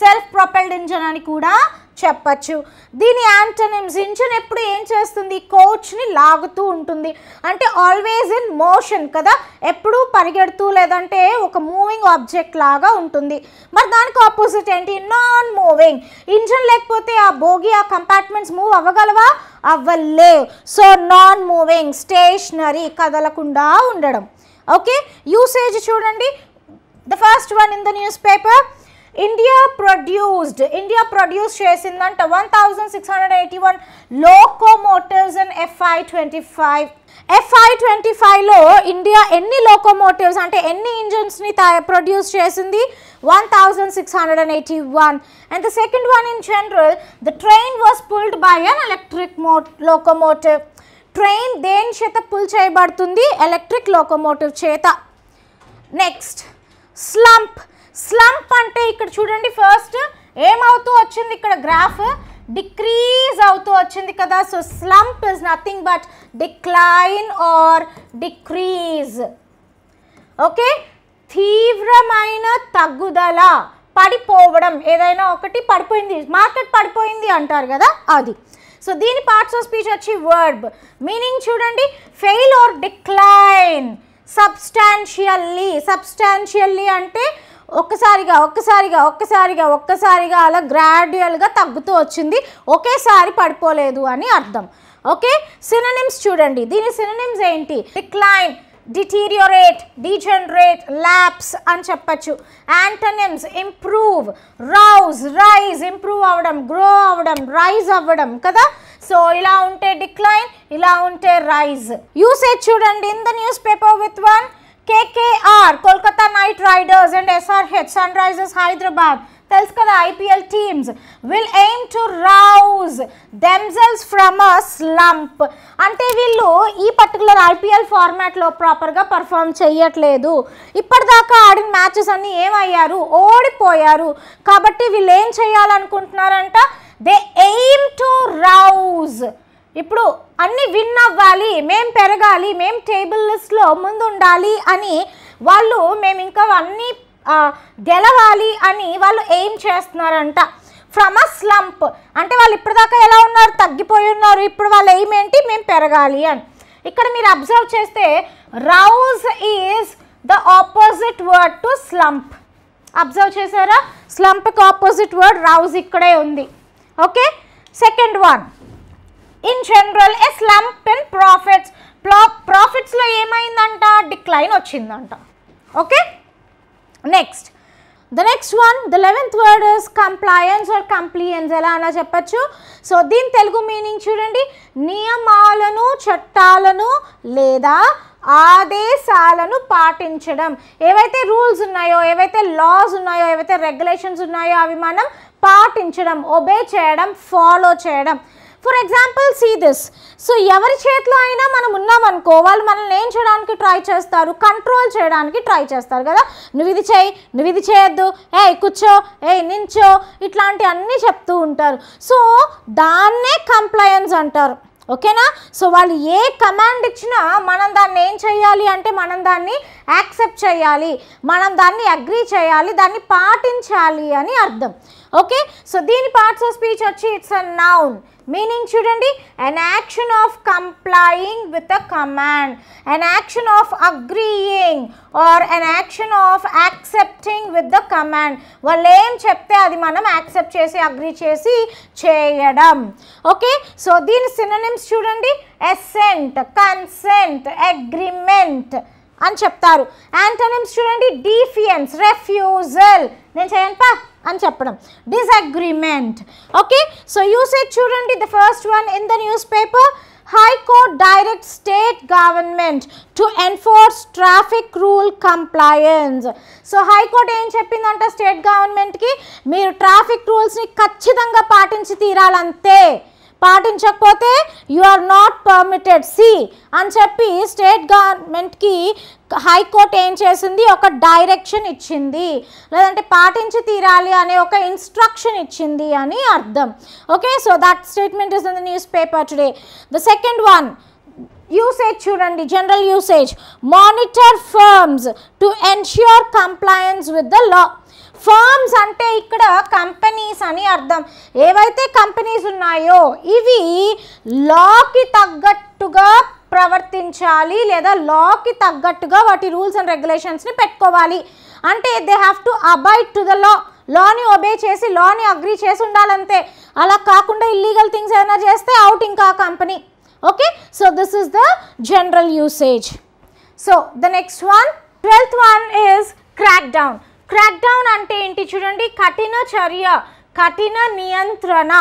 సెల్ఫ్ ప్రొపెల్డ్ ఇంజన్ అని కూడా చెప్పచ్చు. దీని యాంటోనిమ్స్, ఇంజన్ ఎప్పుడు ఏం చేస్తుంది? కోచ్ని లాగుతూ ఉంటుంది, అంటే ఆల్వేస్ ఇన్ మోషన్ కదా, ఎప్పుడు పరిగెడుతూ లేదంటే ఒక మూవింగ్ ఆబ్జెక్ట్ లాగా ఉంటుంది. మరి దానికి ఆపోజిట్ ఏంటి? Non moving. ఇంజన్ లేకపోతే ఆ బోగి ఆ కంపార్ట్మెంట్స్ మూవ్ అవ్వగలవా? అవ్వలేవు. సో నాన్ మూవింగ్, స్టేషనరీ, కదలకుండా ఉండడం. ఓకే, యూసేజ్ చూడండి, the first one in the newspaper, India produce చేసిందంట 1681 లోకోమోటివ్స్ ఇన్ FY25. FY25లో ఇండియా ఎన్ని లోకోమోటివ్స్ అంటే ఎన్ని ఇంజన్స్ని ప్రొడ్యూస్ చేసింది? 1681. And the second one in general, the train was pulled by an electric locomotive. Train దేని చేత పుల్ చేయబడుతుంది? ఎలక్ట్రిక్ లోకోమోటివ్ చేత. Next slump. స్లంప్ అంటే ఇక్కడ చూడండి, ఫస్ట్ ఏమవుతూ వచ్చింది? ఇక్కడ గ్రాఫ్ డిక్రీజ్ అవుతూ వచ్చింది కదా. So slump is nothing but decline or decrease. Okay, తీవ్రమైన తగ్గుదల, పడిపోవడం. ఏదైనా ఒకటి పడిపోయింది, మార్కెట్ పడిపోయింది అంటారు కదా, అది. సో దీని పార్ట్స్ ఆఫ్ స్పీచ్ వచ్చి వర్బ్. మీనింగ్ చూడండి, ఫెయిల్ ఆర్ డిక్లైన్ సబ్స్టాన్షియల్లీ అంటే ఒక్కసారిగా అలా గ్రాడ్యువల్గా తగ్గుతూ వచ్చింది, ఒకేసారి పడిపోలేదు అని అర్థం. ఓకే, సినోనిమ్స్ చూడండి, దీని సినోనిమ్స్ ఏంటి? డిక్లైన్, డిటీరియోరేట్, డీజనరేట్, ల్యాప్స్ అని చెప్పచ్చు. యాంటోనిమ్స్ ఇంప్రూవ్, రైజ్, ఇంప్రూవ్ అవ్వడం, గ్రో అవ్వడం, రైజ్ అవ్వడం కదా. సో ఇలా ఉంటే డిక్లైన్, ఇలా ఉంటే రైజ్. యూసేజ్ చూడండి, in the newspaper with one, KKR Kolkata knight riders and SRH sunrisers Hyderabad, తెలుసు కదా, IPL teams will aim to rouse themselves from a slump. అంటే వీళ్ళు ఈ పర్టికులర్ IPL ఫార్మాట్లో ప్రాపర్గా పర్ఫామ్ చేయట్లేదు, ఇప్పటిదాకా ఆడిన మ్యాచెస్ అన్నీ ఏమయ్యారు? ఓడిపోయారు. కాబట్టి వీళ్ళు ఏం చేయాలనుకుంటున్నారంట? They aim to rouse. ఇప్పుడు అన్నీ విన్ అవ్వాలి, మేం పెరగాలి, మేం టేబుల్ లిస్ట్లో ముందు ఉండాలి అని వాళ్ళు, మేము ఇంకా అన్నీ గెలవాలి అని వాళ్ళు ఎయిమ్ చేస్తున్నారంట. ఫ్రమ్ అ స్లంప్ అంటే వాళ్ళు ఇప్పటిదాకా ఎలా ఉన్నారు? తగ్గిపోయి ఉన్నారు. ఇప్పుడు వాళ్ళ ఎయిమ్ ఏంటి? మేము పెరగాలి అని. ఇక్కడ మీరు అబ్జర్వ్ చేస్తే rouse is the opposite word to slump. Observe చేశారా? స్లంప్కి ఆపోజిట్ వర్డ్ రౌజ్ ఇక్కడే ఉంది. Okay, second one, in general a slump in profits. ప్రాఫిట్స్లో ఏమైందంట? డిక్లైన్ వచ్చిందంట. Okay, next the next one, the 11th word is compliance or compliance. ఎలా అలా చెప్పచ్చు? సో దీని తెలుగు మీనింగ్ చూడండి, నియమాలను, చట్టాలను లేదా ఆదేశాలను పాటించడం. ఏవైతే రూల్స్ ఉన్నాయో, ఏవైతే లాస్ ఉన్నాయో, ఏవైతే రెగ్యులేషన్స్ ఉన్నాయో అవి మనం పాటించడం, ఒబే చేయడం, ఫాలో చేయడం. For example see this. So ఎవరి చేతిలో అయినా మనం ఉన్నామనుకో, వాళ్ళు మనల్ని ఏం చేయడానికి ట్రై చేస్తారు? కంట్రోల్ చేయడానికి ట్రై చేస్తారు కదా. నువ్వు ఇది చేయి, నువ్వు ఇది చేయొద్దు, కూర్చో, నించో, ఇట్లాంటి అన్నీ చెప్తూ ఉంటారు. సో దాన్నే కంప్లయన్స్ అంటారు. ఓకేనా? సో వాళ్ళు ఏ కమాండ్ ఇచ్చినా మనం దాన్ని ఏం చేయాలి అంటే మనం దాన్ని యాక్సెప్ట్ చేయాలి, మనం దాన్ని అగ్రీ చేయాలి, దాన్ని పాటించాలి అని అర్థం. ఓకే, సో దీని పార్ట్స్ ఆఫ్ స్పీచ్ వచ్చి ఇట్స్ అ నౌన్. మీనింగ్ చూడండి, an action of complying with a command, an action of agreeing or an action of accepting with the command. వాళ్ళు ఏం చెప్తే అది మనం యాక్సెప్ట్ చేసి అగ్రీ చేసి చేయడం. ఓకే, సో దీని సినోనిమ్స్ చూడండి, అసెంట్, కన్సెంట్, అగ్రిమెంట్ అని చెప్తారు. యాంటోనిమ్స్ చూడండి, డిఫియన్స్, రెఫ్యూజల్, నేను చేయను పా అని చెప్పడం, డిసగ్రిమెంట్. ఓకే, సో యూసేజ్ చూడండి, the first one in the news paper, High Court directs state government to enforce traffic rule compliance. So high court ఏం చెప్పిందంట స్టేట్ గవర్నమెంట్కి, మీరు ట్రాఫిక్ రూల్స్ని ఖచ్చితంగా పాటించి తీరాలంతే, పాటించకపోతే యు ఆర్ నాట్ పర్మిటెడ్ సి అని చెప్పి స్టేట్ గవర్నమెంట్కి హైకోర్టు ఏం చేసింది, ఒక డైరెక్షన్ ఇచ్చింది, లేదంటే పాటించి తీరాలి అనే ఒక ఇన్స్ట్రక్షన్ ఇచ్చింది అని అర్థం. Okay, so that statement is in the newspaper today. The second one usage చూడండి, general usage. Monitor firms to ensure compliance with the law. Firms అంటే ఇక్కడ కంపెనీస్ అని అర్థం. ఏవైతే కంపెనీస్ ఉన్నాయో ఇవి లాకి తగ్గట్టుగా ప్రవర్తించాలి, లేదా లాకి తగ్గట్టుగా వాటి రూల్స్ అండ్ రెగ్యులేషన్స్ని పెట్టుకోవాలి. అంటే they have to abide to the law, లాని ఒబే చేసి లాని అగ్రీ చేసి ఉండాలంతే. అలా కాకుండా ఇల్లీగల్ థింగ్స్ ఏమైనా చేస్తే అవుట్ ఇంకా company. Okay, so this is the general usage. So the next one, 12th one is crack down. Crack down అంటే ఏంటి చూడండి, కఠిన చర్య, కఠిన నియంత్రణ,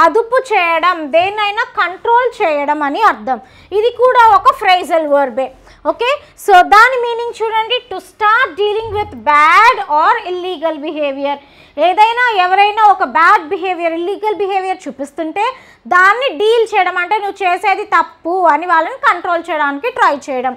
అదుపు చేయడం, దేన్నైనా కంట్రోల్ చేయడం అని అర్థం. ఇది కూడా ఒక ఫ్రేజల్ వర్బే. ఓకే, సో దాని మీనింగ్ చూడండి, to start dealing with bad or illegal behaviour. ఏదైనా ఎవరైనా ఒక బ్యాడ్ బిహేవియర్, ఇల్లీగల్ బిహేవియర్ చూపిస్తుంటే దాన్ని డీల్ చేయడం, అంటే నువ్వు చేసేది తప్పు అని వాళ్ళని కంట్రోల్ చేయడానికి ట్రై చేయడం.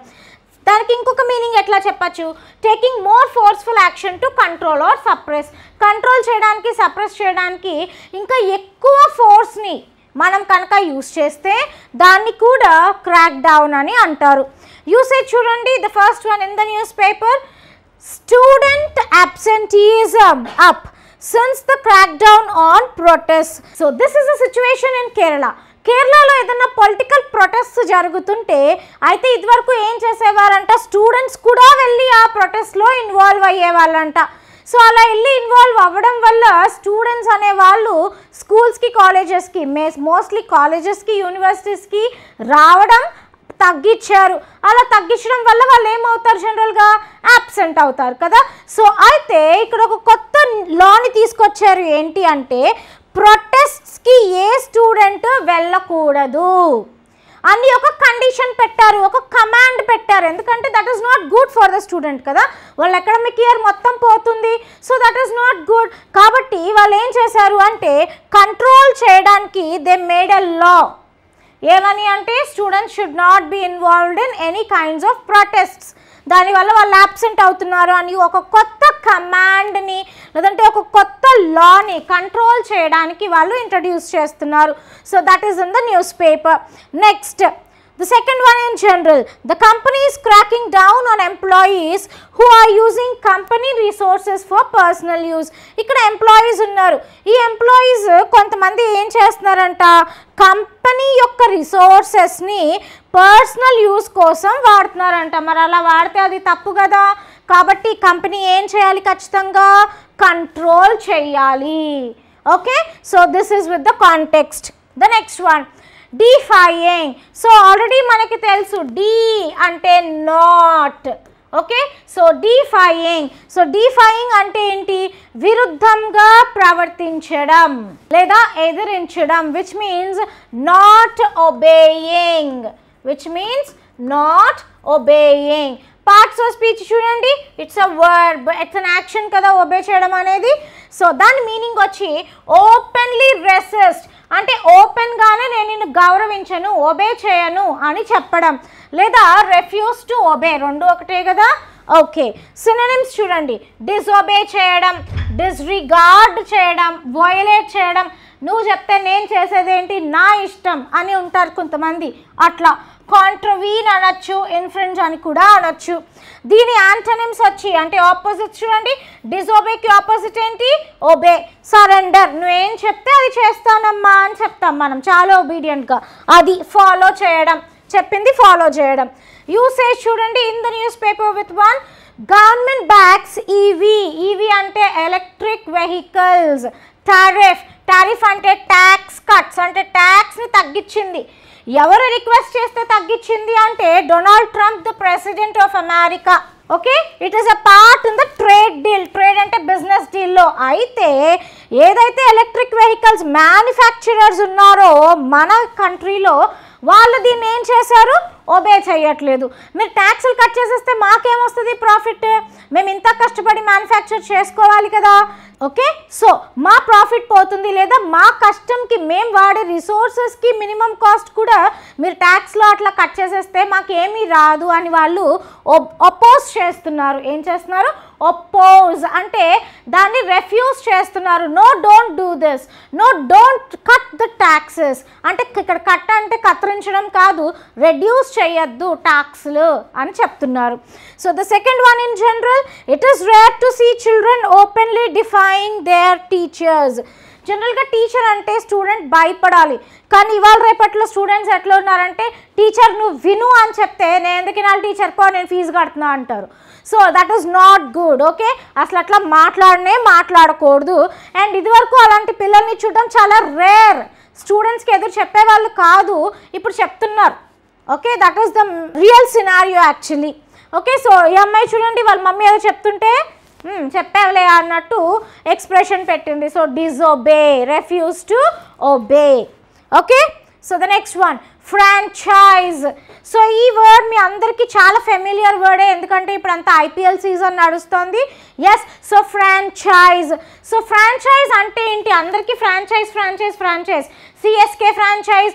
దానికి ఇంకొక మీనింగ్ ఎట్లా చెప్పచ్చు, taking more forceful action to control or suppress. Control చేయడానికి, సప్రెస్ చేయడానికి ఇంకా ఎక్కువ ఫోర్స్ని మనం కనుక యూస్ చేస్తే దాన్ని కూడా క్రాక్ డౌన్ అని అంటారు. యూసేజ్ చూడండి, the first one in the newspaper, student absenteeism up since the crackdown on protest. So this is the situation in Kerala. కేరళలో ఏదైనా పొలిటికల్ ప్రొటెస్ట్ జరుగుతుంటే అయితే ఇదివరకు ఏం చేసేవారంట, స్టూడెంట్స్ కూడా వెళ్ళి ఆ ప్రొటెస్ట్లో ఇన్వాల్వ్ అయ్యేవాళ్ళంట. సో అలా వెళ్ళి ఇన్వాల్వ్ అవ్వడం వల్ల స్టూడెంట్స్ అనేవాళ్ళు స్కూల్స్కి, కాలేజెస్కి, మోస్ట్లీ కాలేజెస్కి, యూనివర్సిటీస్కి రావడం తగ్గించారు. అలా తగ్గించడం వల్ల వాళ్ళు ఏమవుతారు, జనరల్గా యాబ్సెంట్ అవుతారు కదా. సో అయితే ఇక్కడ ఒక కొత్త లాని తీసుకొచ్చారు. ఏంటి అంటే ప్రొటెస్ట్స్కి ఏ స్టూడెంట్ వెళ్ళకూడదు అని ఒక కండిషన్ పెట్టారు, ఒక కమాండ్ పెట్టారు. ఎందుకంటే that is not good for the student కదా, వాళ్ళ అకాడమిక్ ఇయర్ మొత్తం పోతుంది. So that is not good. కాబట్టి వాళ్ళు ఏం చేశారు అంటే కంట్రోల్ చేయడానికి దే మేడ్ ఎ లా. ఏమని అంటే students should not be involved in any kinds of protests. దానివల్ల వాళ్ళు యాబ్సెంట్ అవుతున్నారు అని ఒక కొత్త కమాండ్ని, లేదంటే ఒక కొత్త లాని కంట్రోల్ చేయడానికి వాళ్ళు ఇంట్రడ్యూస్ చేస్తున్నారు. So that is in the news paper. Next, the second one in general, the company is cracking down on employees who are using company resources for personal use. ఇక్కడ ఎంప్లాయీస్ ఉన్నారు. ఈ ఎంప్లాయీస్ కొంతమంది ఏం చేస్తున్నారంట, కంపెనీ యొక్క రిసోర్సెస్ని పర్సనల్ యూస్ కోసం వాడుతున్నారంట. మరి అలా వాడితే అది తప్పు కదా. కాబట్టి కంపెనీ ఏం చేయాలి, ఖచ్చితంగా కంట్రోల్ చేయాలి. Okay, so this is with the context. The next one, defying. So already మనకి తెలుసు డి అంటే not. Okay, so defying. So defying అంటే ఏంటి, విరుద్ధంగా ప్రవర్తించడం లేదా ఎదిరించడం, which means not obeying, which means not obeying. Parts of speech చూడండి, it's a verb, it's an action కదా ఒబే చేయడం అనేది. సో దాని మీనింగ్ వచ్చి ఓపెన్లీ రెసిస్ట్, అంటే ఓపెన్గానే నేను నిన్ను గౌరవించను, ఒబే చేయను అని చెప్పడం, లేదా రెఫ్యూజ్ టు ఒబే, రెండు ఒకటే కదా. ఓకే, సినోనిమ్స్ చూడండి, డిసొబే చేయడం, డిస్రిగార్డ్ చేయడం, వయలేట్ చేయడం. నువ్వు చెప్తే నేను చేసేదేంటి, నా ఇష్టం అని ఉంటారు కొంతమంది, అట్లా. కాంట్రవీన్ అనొచ్చు, ఇన్ఫ్రింజ్ అని కూడా అనొచ్చు. దీని యాంటనిమ్స్ వచ్చి అంటే ఆపోజిట్ చూడండి, డిసోబేకి ఆపోజిట్ ఏంటి, ఒబే. సరెండర్, నువ్వేం చెప్తే అది చేస్తానమ్మా అని చెప్తాం మనం చాలా ఒబీడియంట్గా, అది ఫాలో చేయడం, చెప్పింది ఫాలో చేయడం. యూసేజ్ చూడండి in the newspaper with one, government backs EV. EV అంటే ఎలక్ట్రిక్ వెహికల్స్. టారిఫ్, టారిఫ్ అంటే ట్యాక్స్ కట్స్, అంటే ట్యాక్స్ని తగ్గించింది. ఎవరు రిక్వెస్ట్ చేస్తే తగ్గించింది అంటే Donald Trump, the president of America. Okay, it is a part in the trade deal. Trade అంటే బిజినెస్ డీల్లో. అయితే ఏదైతే ఎలక్ట్రిక్ వెహికల్స్ మ్యానుఫ్యాక్చరర్స్ ఉన్నారో మన కంట్రీలో, వాళ్ళు దీన్ని ఏం చేశారు, ఒబే చేయట్లేదు. మీరు ట్యాక్సులు కట్ చేసేస్తే మాకేమొస్తుంది ప్రాఫిట్, మేము ఇంత కష్టపడి మ్యానుఫ్యాక్చర్ చేసుకోవాలి కదా. ఓకే, సో మా ప్రాఫిట్ పోతుంది, లేదా మా కస్టమ్కి మేము వాడే రిసోర్సెస్కి మినిమం కాస్ట్ కూడా మీరు ట్యాక్స్లో అట్లా కట్ చేసేస్తే మాకేమీ రాదు అని వాళ్ళు అపోజ్ చేస్తున్నారు. ఏం చేస్తున్నారు, అపోజ్ అంటే దాన్ని రెఫ్యూజ్ చేస్తున్నారు. No don't do this, no don't cut the taxes అంటే ఇక్కడ కట్ అంటే కత్తిరించడం కాదు, రెడ్యూస్ చేయొద్దు ట్యాక్స్లు అని చెప్తున్నారు. So the second one, in general it is rare to see children openly defying their teachers. జనరల్గా టీచర్ అంటే స్టూడెంట్ భయపడాలి, కానీ ఇవాళ రేపట్లో స్టూడెంట్స్ ఎట్లా ఉన్నారంటే టీచర్ నువ్వు విను అని చెప్తే నేను ఎందుకు వినాలి టీచర్ పో నేను ఫీజు కడుతున్నా అంటారు. So that is not good. Okay, అసలు అట్లా మాట్లాడకూడదు. అండ్ ఇదివరకు అలాంటి పిల్లల్ని చూడడం చాలా రేర్, స్టూడెంట్స్కి ఎదురు చెప్పేవాళ్ళు కాదు, ఇప్పుడు చెప్తున్నారు. Okay, that is the real scenario actually. Okay, so ఈ అమ్మాయి చూడండి వాళ్ళ మమ్మీ ఏదో చెప్తుంటే చెప్పావులే అన్నట్టు ఎక్స్ప్రెషన్ పెట్టింది. So disobey, refuse to obey. Okay, so the next one, franchise. So ఈ వర్డ్ మీ అందరికీ చాలా ఫెమిలియర్ వర్డే, ఎందుకంటే ఇప్పుడు అంతా ఐపీఎల్ సీజన్ నడుస్తుంది. Yes, so franchise. So franchise అంటే ఏంటి, అందరికీ franchise CSK franchise,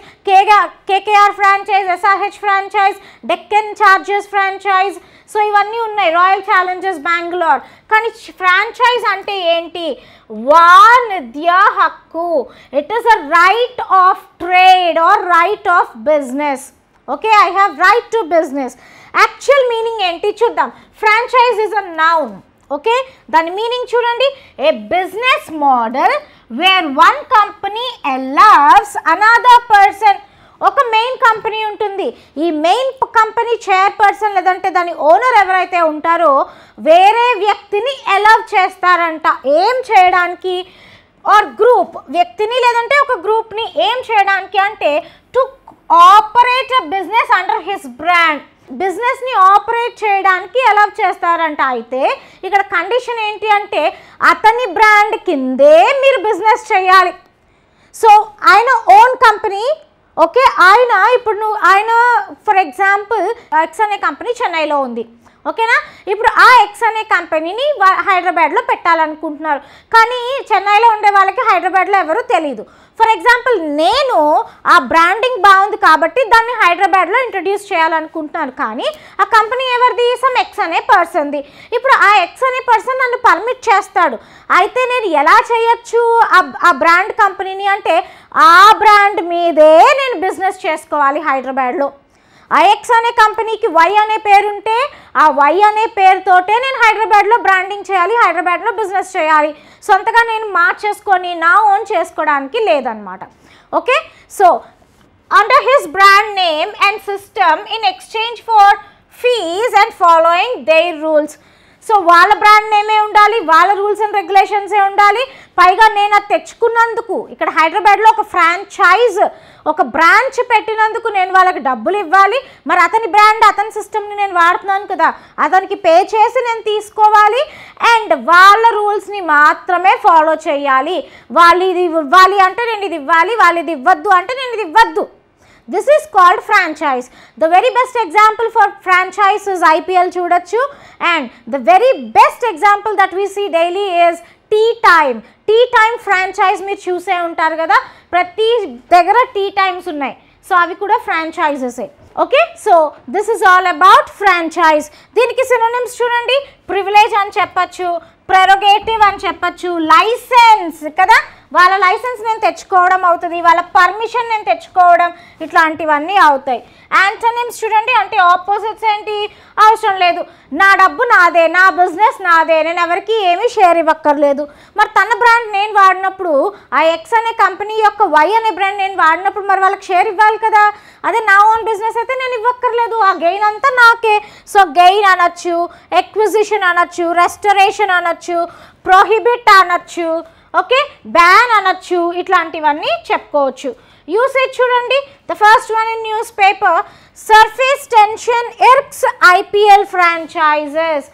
KKR franchise, SRH franchise, Deccan Chargers franchise, so ఇవన్నీ ఉన్నాయి, రాయల్ ఛాలెంజర్స్ బెంగళూరు. కానీ ఫ్రాంచైజ్ అంటే ఏంటి, వాణిజ్య హక్కు. It is a right of trade or right of business. Okay, I have right to business. Actual meaning ఏంటి చూద్దాం. Franchise is a noun. Okay, దాని మీనింగ్ చూడండి, a business model where one company allows another person. ఒక మెయిన్ కంపెనీ ఉంటుంది, ఈ మెయిన్ కంపెనీ చైర్పర్సన్ లేదంటే దాని ఓనర్ ఎవరైతే ఉంటారో వేరే వ్యక్తిని అలౌ చేస్తారంట. ఏం చేయడానికి, ఆర్ గ్రూప్, వ్యక్తిని లేదంటే ఒక గ్రూప్ని ఏం చేయడానికి అంటే to operate a business under his brand. బిజినెస్ని ఆపరేట్ చేయడానికి అలౌ చేస్తారంట. అయితే ఇక్కడ కండిషన్ ఏంటి అంటే అతని బ్రాండ్ కిందే మీరు బిజినెస్ చేయాలి. సో ఆయన ఓన్ కంపెనీ. ఓకే, ఆయన ఫర్ ఎగ్జాంపుల్ ఎక్స్ అనే కంపెనీ చెన్నైలో ఉంది. ఓకేనా, ఇప్పుడు ఆ ఎక్స్ అనే కంపెనీని హైదరాబాద్లో పెట్టాలనుకుంటున్నారు, కానీ చెన్నైలో ఉండే వాళ్ళకి హైదరాబాద్లో ఎవరు తెలియదు. ఫర్ ఎగ్జాంపుల్ నేను ఆ బ్రాండింగ్ బాగుంది కాబట్టి దాన్ని హైదరాబాద్లో ఇంట్రడ్యూస్ చేయాలనుకుంటున్నాను, కానీ ఆ కంపెనీ ఎవరిది, సమ్ ఎక్స్ అనే పర్సన్ది. ఇప్పుడు ఆ ఎక్స్ అనే పర్సన్ నన్ను పర్మిట్ చేస్తాడు. అయితే నేను ఎలా చేయొచ్చు ఆ బ్రాండ్ కంపెనీని అంటే ఆ బ్రాండ్ మీదే నేను బిజినెస్ చేసుకోవాలి హైదరాబాద్లో. ఆ ఎక్స్ అనే కంపెనీకి వై అనే పేరు ఉంటే ఆ వై అనే పేరుతోటే నేను హైదరాబాద్లో బ్రాండింగ్ చేయాలి, హైదరాబాద్లో బిజినెస్ చేయాలి. సొంతగా నేను మార్చేసుకొని నా ఓన్ చేసుకోవడానికి లేదనమాట. Okay, so under his brand name and system in exchange for fees and following their rules. So వాళ్ళ బ్రాండ్ నేమే ఉండాలి, వాళ్ళ రూల్స్ అండ్ రెగ్యులేషన్సే ఉండాలి. పైగా నేను అది తెచ్చుకున్నందుకు ఇక్కడ హైదరాబాద్లో ఒక ఫ్రాంచైజ్, ఒక బ్రాంచ్ పెట్టినందుకు నేను వాళ్ళకి డబ్బులు ఇవ్వాలి. మరి అతని బ్రాండ్, అతని సిస్టమ్ని నేను వాడుతున్నాను కదా, అతనికి పే చేసి నేను తీసుకోవాలి. అండ్ వాళ్ళ రూల్స్ని మాత్రమే ఫాలో చేయాలి. వాళ్ళు ఇది ఇవ్వాలి అంటే నేను ఇది ఇవ్వాలి, వాళ్ళు ఇది ఇవ్వద్దు అంటే నేను ఇది ఇవ్వద్దు. This is called franchise. The very best example for franchise is IPL చూడొచ్చు. And the very best example that we see daily is tea time. Tea time franchise మీరు చూసే ఉంటారు కదా, ప్రతి దగ్గర టీ టైమ్స్ ఉన్నాయి. సో అవి కూడా ఫ్రాంచైజెసే. Okay, so this is all about franchise. దీనికి సినోనిమ్స్ చూడండి, ప్రివిలేజ్ అని చెప్పచ్చు, ప్రెరోగేటివ్ అని చెప్పచ్చు, లైసెన్స్ కదా, వాళ్ళ లైసెన్స్ నేను తెచ్చుకోవడం అవుతుంది, వాళ్ళ పర్మిషన్ నేను తెచ్చుకోవడం, ఇట్లాంటివన్నీ అవుతాయి. యాంటోనిమ్స్ చూడండి, అంటే ఆపోజిట్స్ ఏంటి, అవసరం లేదు, నా డబ్బు నాదే, నా బిజినెస్ నాదే, నేను ఎవరికి ఏమీ షేర్ ఇవ్వక్కర్లేదు. మరి తన బ్రాండ్ నేను వాడినప్పుడు, ఆ ఎక్స్ అనే కంపెనీ యొక్క వై అనే బ్రాండ్ నేను వాడినప్పుడు మరి వాళ్ళకి షేర్ ఇవ్వాలి కదా. అదే నా ఓన్ బిజినెస్ అయితే నేను ఇవ్వక్కర్లేదు, ఆ గెయిన్ అంతా నాకే. సో గెయిన్ అనొచ్చు, ఎక్విజిషన్ అనొచ్చు, రెస్టరేషన్ అనొచ్చు, ప్రొహిబిట్ అనొచ్చు, ఓకే, బ్యాన్ అనొచ్చు, ఇట్లాంటివన్నీ చెప్పుకోవచ్చు. యూసేజ్ చూడండి, the first one in newspaper, surface tension irks IPL franchises.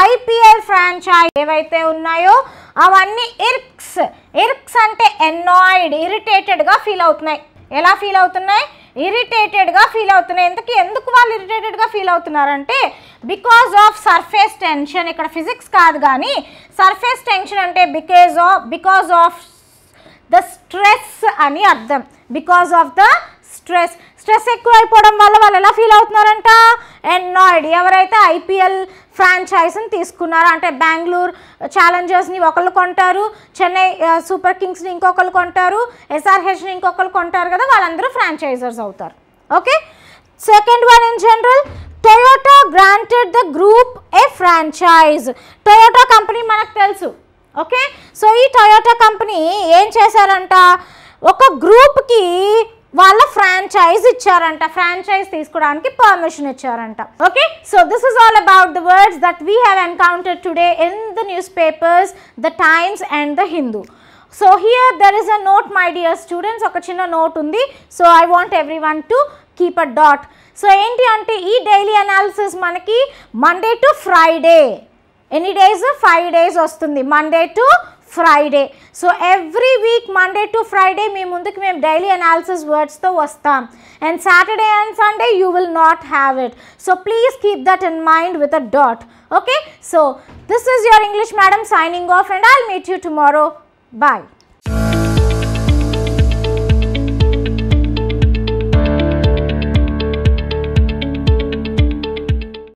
IPL franchise ఏవైతే ఉన్నాయో అవన్నీ ఇర్క్స్. ఇర్క్స్ అంటే ఎన్నాయిడ్, ఇరిటేటెడ్గా ఫీల్ అవుతున్నాయి. ఎలా ఫీల్ అవుతున్నాయి, ఇరిటేటెడ్గా ఫీల్ అవుతున్నాయి. ఎందుకు వాళ్ళు ఇరిటేటెడ్గా ఫీల్ అవుతున్నారంటే బికాజ్ ఆఫ్ సర్ఫేస్ టెన్షన్. ఇక్కడ ఫిజిక్స్ కాదు కానీ సర్ఫేస్ టెన్షన్ అంటే బికాజ్ ఆఫ్ ద స్ట్రెస్ అని అర్థం. బికాజ్ ఆఫ్ ద స్ట్రెస్ ఎక్కువ అయిపోవడం వల్ల వాళ్ళు ఎలా ఫీల్ అవుతున్నారంట, ఎన్నాయిడ్. ఎవరైతే ఐపీఎల్ ఫ్రాంచైజ్ని తీసుకున్నారో అంటే బెంగళూరు ఛాలెంజర్స్ని ఒకళ్ళు కొంటారు, చెన్నై సూపర్ కింగ్స్ని ఇంకొకళ్ళు కొంటారు, ఎస్ఆర్హెచ్ని ఇంకొకళ్ళు కొంటారు కదా, వాళ్ళందరూ ఫ్రాంచైజర్స్ అవుతారు. Okay, second one in general, Toyota granted the group A franchise. Toyota company మనకు తెలుసు. ఓకే, సో ఈ టొయోటా కంపెనీ ఏం చేశారంట, ఒక గ్రూప్కి వాళ్ళ ఫ్రాంచైజ్ ఇచ్చారంట, ఫ్రాంచైజ్ తీసుకోవడానికి పర్మిషన్ ఇచ్చారంట. Okay, so this is all about the words that we have encountered today in the newspapers, the Times and the Hindu. So here there is a note my dear students, ఒక చిన్న నోట్ ఉంది. So I want everyone to keep a dot. So ఏంటి అంటే ఈ డైలీ అనాలిసిస్ మనకి మండే టు ఫ్రైడే, ఎన్ని డేస్, 5 days వస్తుంది, Monday to Friday. So every week Monday to Friday మీ ముందుకు మేము డైలీ అనాలిసిస్ వర్డ్స్తో వస్తాం. And Saturday and Sunday you will not have it. So please keep that in mind with a dot. Okay, so this is your English madam signing off and I'll meet you tomorrow. Bye.